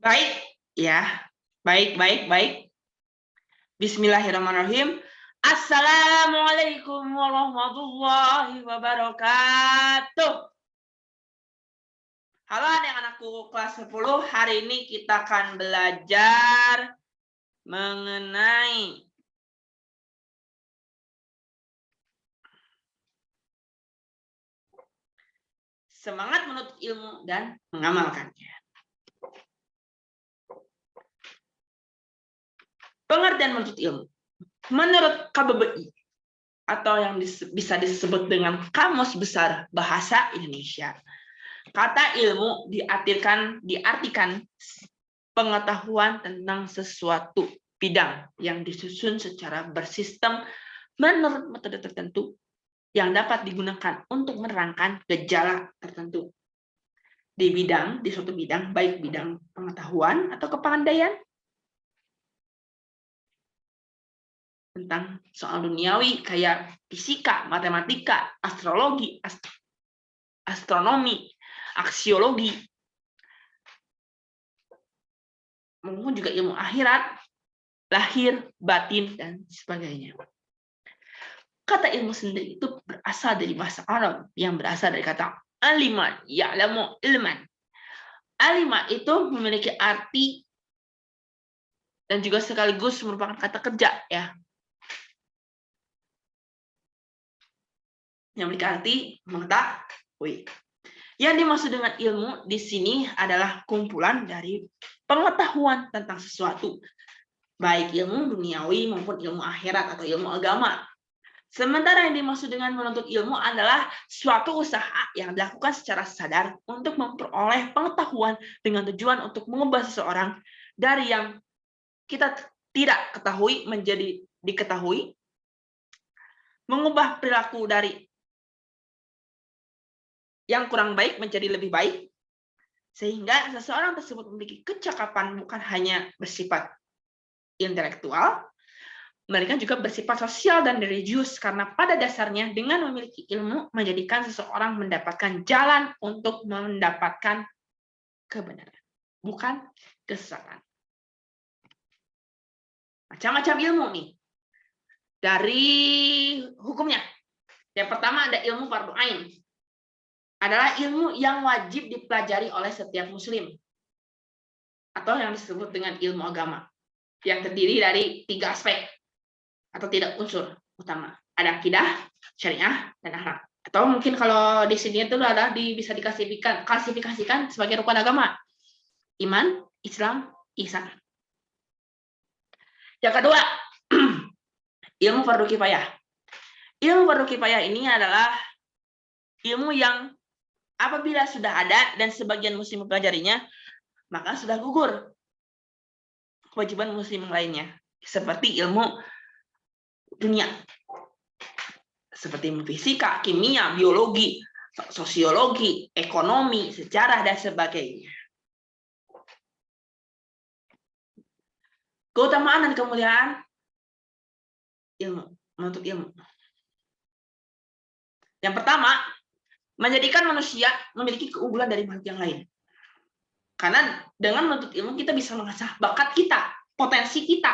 Baik, ya. Baik, baik, baik. Bismillahirrahmanirrahim. Assalamualaikum warahmatullahi wabarakatuh. Halo anak-anakku kelas 10. Hari ini kita akan belajar mengenai semangat menuntut ilmu dan mengamalkannya. Pengertian menuntut ilmu. Menurut KBBI atau yang bisa disebut dengan Kamus Besar Bahasa Indonesia, kata ilmu diartikan pengetahuan tentang sesuatu bidang yang disusun secara bersistem menurut metode tertentu yang dapat digunakan untuk menerangkan gejala tertentu di suatu bidang, baik bidang pengetahuan atau kepandaian tentang soal duniawi kayak fisika, matematika, astrologi, astronomi, aksiologi, maupun juga ilmu akhirat, lahir, batin, dan sebagainya. Kata ilmu sendiri itu berasal dari bahasa Arab yang berasal dari kata alima, ya'lamu ilman. Alima itu memiliki arti dan juga sekaligus merupakan kata kerja, ya. Yang memiliki arti mengetahui. Yang dimaksud dengan ilmu di sini adalah kumpulan dari pengetahuan tentang sesuatu, baik ilmu duniawi maupun ilmu akhirat atau ilmu agama. Sementara yang dimaksud dengan menuntut ilmu adalah suatu usaha yang dilakukan secara sadar untuk memperoleh pengetahuan dengan tujuan untuk mengubah seseorang dari yang kita tidak ketahui menjadi diketahui, mengubah perilaku dari yang kurang baik menjadi lebih baik, sehingga seseorang tersebut memiliki kecakapan bukan hanya bersifat intelektual, mereka juga bersifat sosial dan religius, karena pada dasarnya dengan memiliki ilmu menjadikan seseorang mendapatkan jalan untuk mendapatkan kebenaran, bukan kesesatan. Macam-macam ilmu nih. Dari hukumnya. Yang pertama ada ilmu fardhu ain. Adalah ilmu yang wajib dipelajari oleh setiap muslim. Atau yang disebut dengan ilmu agama. Yang terdiri dari 3 aspek atau tidak unsur utama. Ada akidah, syariah, dan akhlak. Atau mungkin kalau di sini itu bisa diklasifikasikan sebagai rukun agama. Iman, Islam, ihsan. Yang kedua, ilmu fardhu kifayah. Ilmu fardhu kifayah ini adalah ilmu yang apabila sudah ada dan sebagian muslim mempelajarinya, maka sudah gugur kewajiban muslim lainnya. Seperti ilmu dunia. Seperti fisika, kimia, biologi, sosiologi, ekonomi, sejarah, dan sebagainya. Keutamaan dan kemuliaan ilmu, menuntut ilmu. Yang pertama, menjadikan manusia memiliki keunggulan dari makhluk yang lain. Karena dengan menuntut ilmu kita bisa mengasah bakat kita, potensi kita.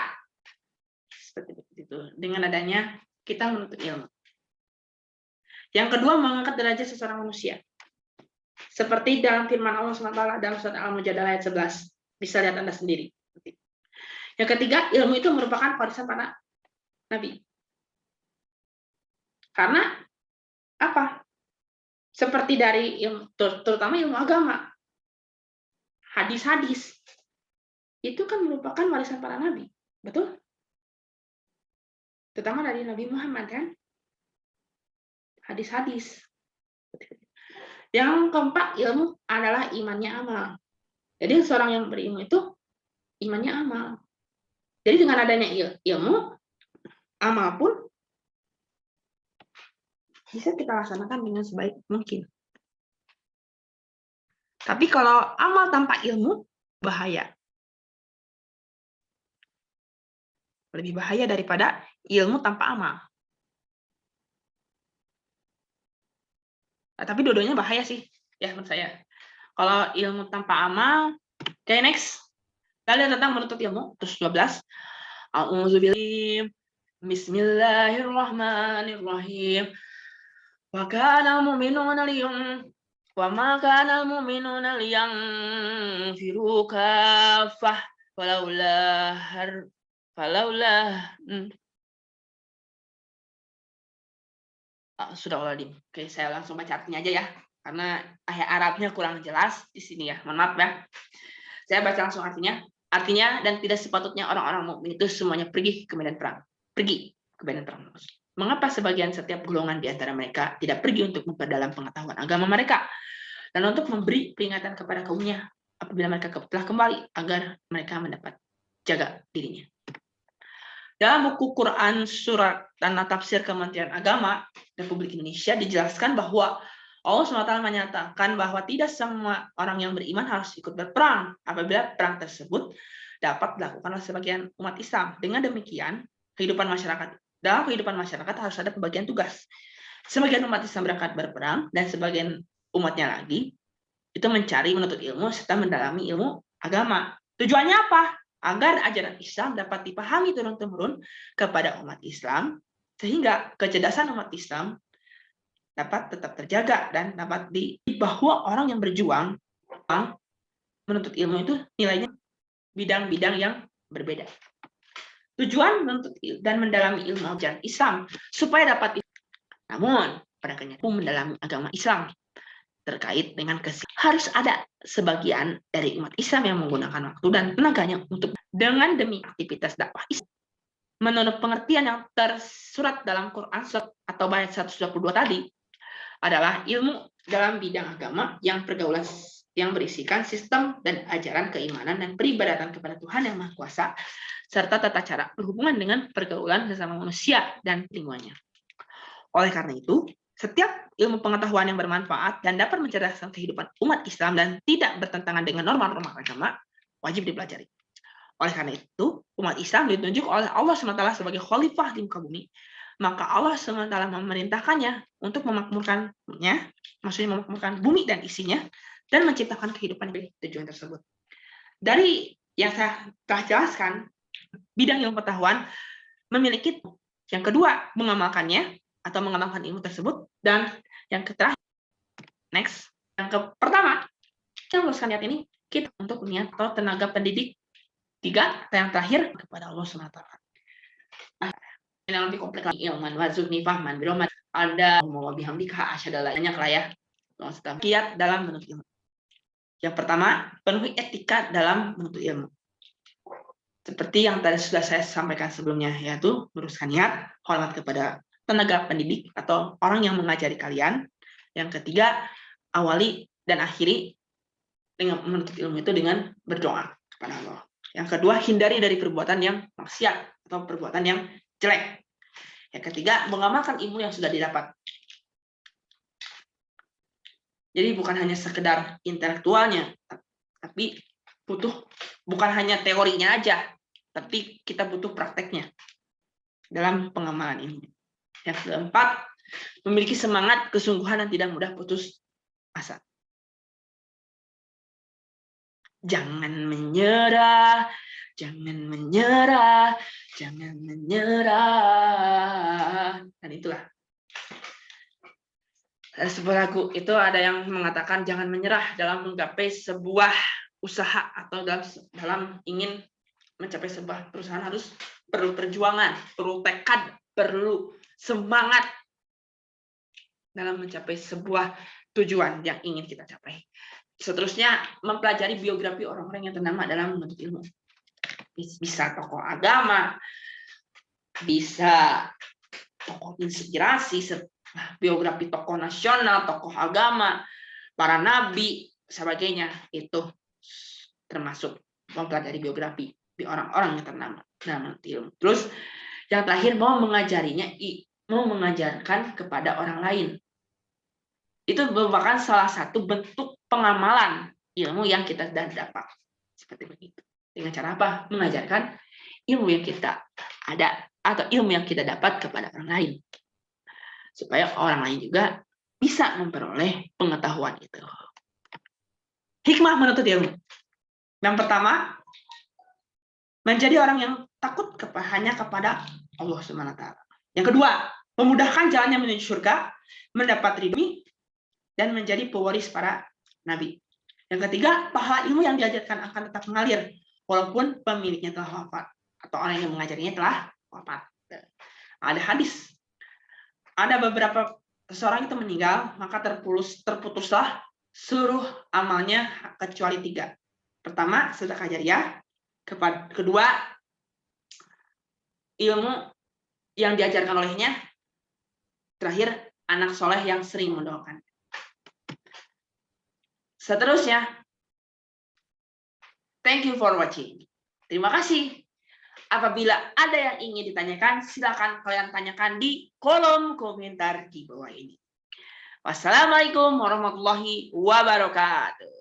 Seperti itu. Dengan adanya kita menuntut ilmu. Yang kedua, mengangkat derajat seseorang manusia. Seperti dalam firman Allah SWT dalam surat Al-Mujadalah ayat 11. Bisa lihat Anda sendiri. Yang ketiga, ilmu itu merupakan warisan para nabi. Karena apa? Seperti dari ilmu, terutama ilmu agama. Hadis-hadis. Itu kan merupakan warisan para nabi. Betul? Terutama dari Nabi Muhammad, kan? Hadis-hadis. Yang keempat, ilmu adalah imannya amal. Jadi seorang yang berilmu itu imannya amal. Jadi dengan adanya ilmu, amal pun bisa kita laksanakan dengan sebaik mungkin. Tapi kalau amal tanpa ilmu, bahaya. Lebih bahaya daripada ilmu tanpa amal. Tapi dua-duanya bahaya sih, ya menurut saya. Kalau ilmu tanpa amal, oke, next. Kalian tentang menuntut ilmu. Terus 12. A'udzubillahi Bismillahirrahmanirrahim. Wa kana al-mu'minuna liyanfiru kaffah falaulah sudah Aladdin. Oke, saya langsung baca artinya aja ya, karena ayat Arabnya kurang jelas di sini ya. Mohon maaf ya. Saya baca langsung artinya. Artinya, dan tidak sepatutnya orang-orang mukmin itu semuanya pergi ke medan perang. Pergi ke medan perang. Mengapa sebagian setiap golongan di antara mereka tidak pergi untuk memperdalam pengetahuan agama mereka dan untuk memberi peringatan kepada kaumnya apabila mereka telah kembali agar mereka mendapat jaga dirinya. Dalam buku Quran, Surat, dan Tafsir Kementerian Agama Republik Indonesia dijelaskan bahwa Allah SWT menyatakan bahwa tidak semua orang yang beriman harus ikut berperang apabila perang tersebut dapat dilakukan oleh sebagian umat Islam. Dengan demikian, dalam kehidupan masyarakat harus ada pembagian tugas. Sebagian umat Islam berangkat berperang dan sebagian umatnya lagi itu mencari, menuntut ilmu, serta mendalami ilmu agama. Tujuannya apa? Agar ajaran Islam dapat dipahami turun-temurun kepada umat Islam, sehingga kecerdasan umat Islam dapat tetap terjaga dan dapat bahwa orang yang berjuang menuntut ilmu itu nilainya bidang-bidang yang berbeda. Tujuan menuntut dan mendalami ilmu ajaran Islam supaya dapat. Namun pada kenyataannya mendalami agama Islam terkait dengan harus ada sebagian dari umat Islam yang menggunakan waktu dan tenaganya untuk dengan demi aktivitas dakwah Islam. Menurut pengertian yang tersurat dalam Quran atau ayat 122 tadi adalah ilmu dalam bidang agama yang pergaulan yang berisikan sistem dan ajaran keimanan dan peribadatan kepada Tuhan yang Maha Kuasa serta tata cara berhubungan dengan pergaulan sesama manusia dan lingkungannya. Oleh karena itu, setiap ilmu pengetahuan yang bermanfaat dan dapat mencerdaskan kehidupan umat Islam dan tidak bertentangan dengan norma-norma agama wajib dipelajari. Oleh karena itu, umat Islam ditunjuk oleh Allah SWT sebagai khalifah di muka bumi. Maka Allah SWT memerintahkannya untuk memakmurkannya, maksudnya memakmurkan bumi dan isinya, dan menciptakan kehidupan yang tujuan tersebut. Dari yang saya telah jelaskan, bidang ilmu pengetahuan memiliki yang kedua mengamalkannya atau mengamalkan ilmu tersebut, dan yang terakhir, next, yang pertama, kita meluluskan niat ini kita untuk niat atau tenaga pendidik. Tiga, yang terakhir kepada Allah SWT. Yang lebih kompleks lagi, ilman warzuqni fahman birohmat ada mau bihamdika asyhadu banyak lah ya. Kiat dalam menuntut ilmu. Yang pertama, penuhi etika dalam menuntut ilmu. Seperti yang tadi sudah saya sampaikan sebelumnya, yaitu meluruskan niat, hormat kepada tenaga pendidik atau orang yang mengajari kalian. Yang ketiga, awali dan akhiri dengan menuntut ilmu itu dengan berdoa kepada Allah. Yang kedua, hindari dari perbuatan yang maksiat atau perbuatan yang jelek. Yang ketiga, mengamalkan ilmu yang sudah didapat. Jadi bukan hanya sekedar intelektualnya, tapi bukan hanya teorinya aja, tapi kita butuh prakteknya dalam pengamalan ilmu. Yang keempat, memiliki semangat, kesungguhan, dan tidak mudah putus asa. Jangan menyerah, jangan menyerah, jangan menyerah. Dan itulah. Sebuah lagu itu ada yang mengatakan jangan menyerah dalam menggapai sebuah usaha atau dalam ingin mencapai sebuah perusahaan harus perlu perjuangan, perlu tekad, perlu semangat dalam mencapai sebuah tujuan yang ingin kita capai. Seterusnya, mempelajari biografi orang-orang yang ternama dalam menuntut ilmu. Bisa tokoh agama, bisa tokoh inspirasi, biografi tokoh nasional, tokoh agama, para nabi, sebagainya. Itu termasuk mempelajari biografi di orang-orang yang ternama dalam menuntut ilmu. Terus, yang terakhir, mau mengajarkan kepada orang lain. Itu merupakan salah satu bentuk pengamalan ilmu yang kita sudah dapat. Seperti begitu. Dengan cara apa? Mengajarkan ilmu yang kita ada atau ilmu yang kita dapat kepada orang lain. Supaya orang lain juga bisa memperoleh pengetahuan itu. Hikmah menuntut ilmu. Yang pertama, menjadi orang yang takut hanya kepada Allah Subhanahu wa taala. Yang kedua, memudahkan jalannya menuju surga, mendapat ridho dan menjadi pewaris para nabi. Yang ketiga, pahala ilmu yang diajarkan akan tetap mengalir walaupun pemiliknya telah wafat atau orang yang mengajarinya telah wafat. Ada hadis, ada beberapa seseorang itu meninggal, maka terputuslah seluruh amalnya kecuali 3. Pertama, sedekah jariah. Kedua, ilmu yang diajarkan olehnya. Terakhir, anak soleh yang sering mendoakan. Seterusnya, thank you for watching. Terima kasih. Apabila ada yang ingin ditanyakan, silakan kalian tanyakan di kolom komentar di bawah ini. Wassalamualaikum warahmatullahi wabarakatuh.